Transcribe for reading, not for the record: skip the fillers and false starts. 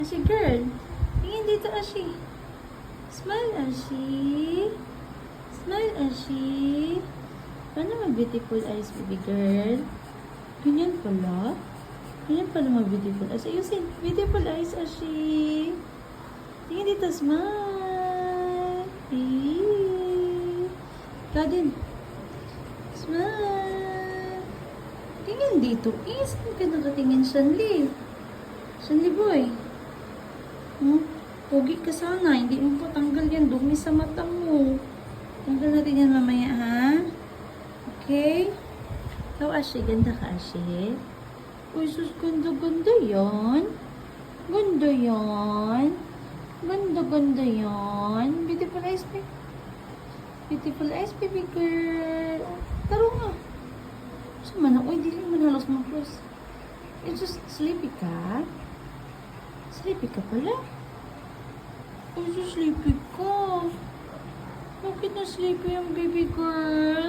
Ashi girl. Tingin dito, Ashi. Smile, Ashi. Smile, Ashi. Paano mag-beautiful eyes, baby girl? Ganyan pala. Ganyan pala mag-beautiful eyes. Ayusin. Beautiful eyes, Ashi. Tingin dito, smile. Ikaw din. Smile. Tingin dito. Saan ka nakatingin, Shanli? Shanli boy. Pogi ka sana. Hindi mo po tanggal yan. Dumi sa mata mo. Tanggal natin yan mamaya, ha? Okay? Ikaw, Ashi. Ganda ka, Ashi. Uy, sus. Ganda-ganda yan. Ganda yan. Ganda-ganda yan. Beautiful eyes, baby. Beautiful eyes, baby girl. Taro nga. Saan man? Uy, dili man halos mag-close. It's just sleepy ka? Sleepy ka pala? Uy, so sleepy ka. Bakit na sleepy yung baby girl?